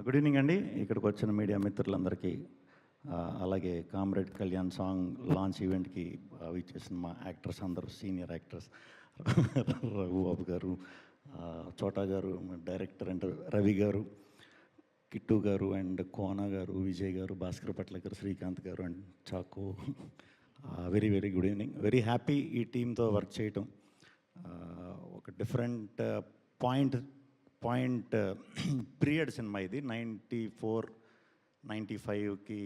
Good evening అండి. ఇక్కడికి వచ్చిన మీడియా మిత్రులందరికీ, అలాగే కామ్రేడ్ కళ్యాణ్ సాంగ్ లాంచ్ ఈవెంట్కి ఇచ్చేసిన మా యాక్టర్స్ అందరూ, సీనియర్ యాక్టర్స్ రఘుబాబు గారు, చోటా గారు, డైరెక్టర్ అండ్ రవి గారు, కిట్టు గారు అండ్ కోన గారు, విజయ్ గారు, భాస్కర్ పట్ల గారు, శ్రీకాంత్ గారు and Chacko, very very good evening. Very happy ఈ టీంతో వర్క్ చేయటం. ఒక డిఫరెంట్ పాయింట్ పీరియడ్ సినిమా ఇది. 94, 95కి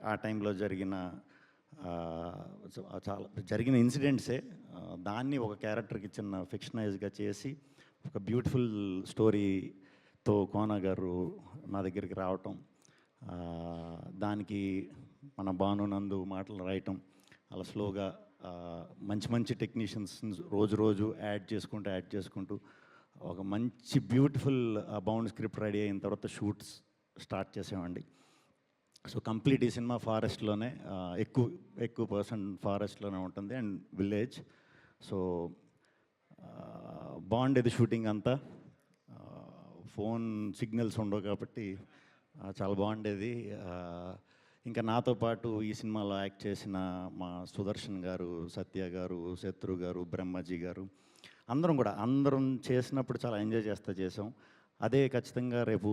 ఆ టైంలో జరిగిన చాలా జరిగిన ఇన్సిడెంట్సే, దాన్ని ఒక క్యారెక్టర్కి చిన్న ఫిక్షనైజ్గా చేసి ఒక బ్యూటిఫుల్ స్టోరీతో కోన గారు నా దగ్గరికి రావటం, దానికి మన భాను నందు మాటలు రాయటం, అలా స్లోగా మంచి మంచి టెక్నీషియన్స్ రోజు యాడ్ చేసుకుంటూ ఒక మంచి బ్యూటిఫుల్ బౌండ్ స్క్రిప్ట్ రెడీ అయిన తర్వాత షూట్స్ స్టార్ట్ చేసామండి. సో కంప్లీట్ ఈ సినిమా ఫారెస్ట్లోనే, ఎక్కువ పర్సెంట్ ఫారెస్ట్లోనే ఉంటుంది అండ్ విలేజ్. సో బాగుండేది షూటింగ్ అంతా. ఫోన్ సిగ్నల్స్ ఉండవు కాబట్టి చాలా బాగుండేది. ఇంకా నాతో పాటు ఈ సినిమాలో యాక్ట్ చేసిన మా సుదర్శన్ గారు, సత్య గారు, శత్రు గారు, బ్రహ్మజీ గారు, అందరం చేసినప్పుడు చాలా ఎంజాయ్ చేసాం. అదే ఖచ్చితంగా రేపు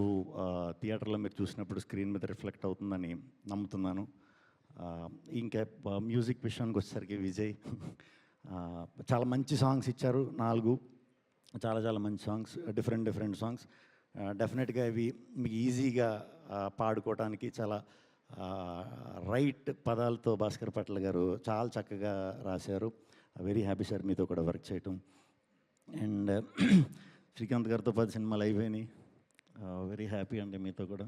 థియేటర్లో మీరు చూసినప్పుడు స్క్రీన్ మీద రిఫ్లెక్ట్ అవుతుందని నమ్ముతున్నాను. ఇంకా మ్యూజిక్ విషయానికి వచ్చేసరికి విజయ్ చాలా మంచి సాంగ్స్ ఇచ్చారు, 4 చాలా మంచి సాంగ్స్, డిఫరెంట్ సాంగ్స్. డెఫినెట్గా ఇవి మీకు ఈజీగా పాడుకోవడానికి చాలా రైట్ పదాలతో భాస్కర్ పట్ల గారు చాలా చక్కగా రాశారు. వెరీ హ్యాపీ సార్ మీతో కూడా వర్క్ చేయటం. అండ్ శ్రీకాంత్ గారితో 10 సినిమాలు అయిపోయినాయి. వెరీ హ్యాపీ అండి మీతో కూడా.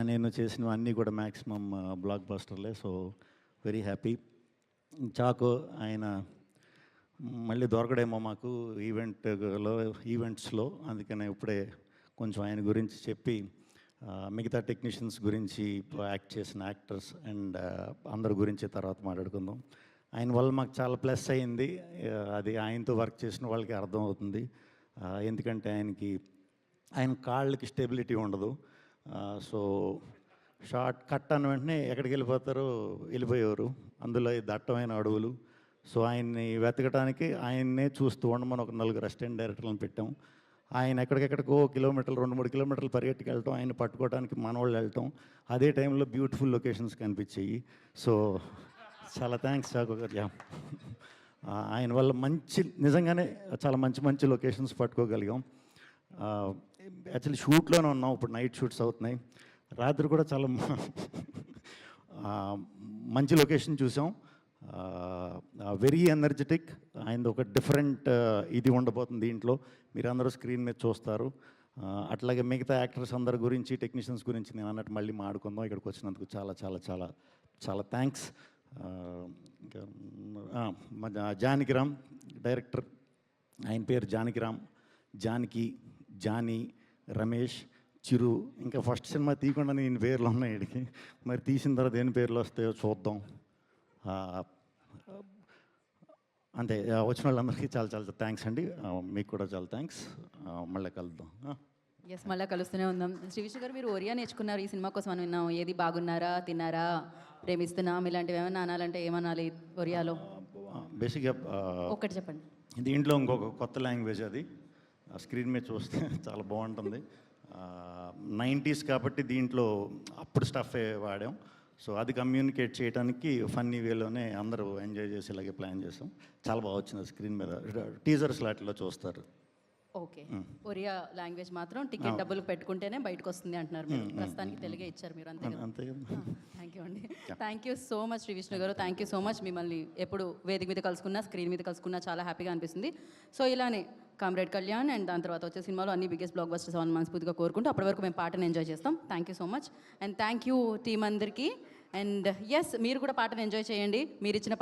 నేను చేసినవన్నీ కూడా మ్యాక్సిమం బ్లాక్ బస్టర్లే. So very happy. చాకో ఆయన మళ్ళీ దొరకడేమో మాకు ఈవెంట్స్లో, అందుకనే ఇప్పుడే కొంచెం ఆయన గురించి చెప్పి మిగతా టెక్నీషియన్స్ గురించి, యాక్ట్ చేసిన యాక్టర్స్ అండ్ అందరి గురించి తర్వాత మాట్లాడుకుందాం. ఆయన వల్ల మాకు చాలా ప్లస్ అయింది. అది ఆయనతో వర్క్ చేసిన వాళ్ళకి అర్థమవుతుంది. ఎందుకంటే ఆయన కాళ్ళకి స్టెబిలిటీ ఉండదు. సో షార్ట్ కట్ అన్న వెంటనే ఎక్కడికి వెళ్ళిపోయేవారు. అందులో ఈ దట్టమైన అడవులు. సో ఆయన్ని వెతకడానికి ఆయన్నే చూస్తూ ఉండమని ఒక 4 అసిస్టెంట్ డైరెక్టర్లను పెట్టాం. ఆయన ఎక్కడికెక్కడికో 2-3 కిలోమీటర్లు పరిగెట్టుకు వెళ్ళటం, ఆయన పట్టుకోవడానికి మనవాళ్ళు వెళ్ళటం, అదే టైంలో బ్యూటిఫుల్ లొకేషన్స్ కనిపించాయి. సో చాలా థ్యాంక్స్ చాకో గారు. ఆయన వల్ల నిజంగానే చాలా మంచి లొకేషన్స్ పట్టుకోగలిగాం. యాక్చువల్లీ షూట్లోనే ఉన్నాం, ఇప్పుడు నైట్ షూట్స్ అవుతున్నాయి. రాత్రి కూడా చాలా మంచి లొకేషన్ చూసాం. Very energetic. ఆయనది ఒక డిఫరెంట్ ఇది ఉండబోతుంది దీంట్లో, మీరందరూ స్క్రీన్ మీద చూస్తారు. అట్లాగే మిగతా యాక్టర్స్ అందరి గురించి, టెక్నీషియన్స్ గురించి నేను అన్నట్టు మళ్ళీ మాడుకుందాం. ఇక్కడికి వచ్చినందుకు చాలా థ్యాంక్స్. ఇంకా జానకిరామ్ డైరెక్టర్, ఆయన పేరు జానకిరామ్. జానీ, రమేష్, చిరు. ఇంకా ఫస్ట్ సినిమా తీయకుండా నేను పేర్లు ఉన్నాయి వీడికి, మరి తీసిన తర్వాత ఎన్ని పేర్లు వస్తాయో చూద్దాం. అంతే. వచ్చిన వాళ్ళందరికీ చాలా థ్యాంక్స్ అండి. మీకు కూడా చాలా థ్యాంక్స్. మళ్ళీ కలుద్దాం. ఎస్, మళ్ళీ కలుస్తూనే ఉందాం. శ్రీ విష్ణు గారు, మీరు ఒరియా నేర్చుకున్నారు ఈ సినిమా కోసం అని విన్నాం. ఏది బాగున్నారా, తిన్నారా, ప్రేమిస్తున్నాం, ఇలాంటివి ఏమైనా అనాలంటే ఏమనాలి ఒరియాలో? బేసిక్గా ఒకటి చెప్పండి. దీంట్లో ఇంకొక కొత్త లాంగ్వేజ్, అది స్క్రీన్ మీద చూస్తే చాలా బాగుంటుంది. 90s కాబట్టి దీంట్లో అప్పుడు స్టఫే వాడాం. సో అది కమ్యూనికేట్ చేయడానికి ఫన్నీ వేలోనే అందరూ ఎంజాయ్ చేసి ఇలాగే ప్లాన్ చేసాం. చాలా బాగా వచ్చింది స్క్రీన్ మీద. టీజర్స్ లాంటిలో చూస్తారు. ఓకే, ఒరియా లాంగ్వేజ్ మాత్రం టికెట్ డబ్బులు పెట్టుకుంటేనే బయటకు వస్తుంది అంటున్నారు మీరు. ప్రస్తుతానికి తెలుగే ఇచ్చారు మీరు, అంతే కదా? థ్యాంక్ యూ అండి. Thank you so much Shri Vishnu గారు. Thank you so much. మిమ్మల్ని ఎప్పుడు వేదిక మీద కలుసుకున్నా, స్క్రీన్ మీద కలుసుకున్నా చాలా హ్యాపీగా అనిపిస్తుంది. సో ఇలానే కామ్రేడ్ కళ్యాణ్ అండ్ దాని తర్వాత వచ్చే సినిమాలో అన్ని బిగ్గెస్ట్ బ్లాక్ బస్టర్స్ అవ్వాలని మనస్ఫూర్తిగా కోరుకుంటూ అప్పటి వరకు మేము పాటను ఎంజాయ్ చేస్తాం. Thank you so much and thank you team అందరికీ. అండ్ ఎస్, మీరు కూడా పాటను ఎంజాయ్ చేయండి. మీరు ఇచ్చిన పాట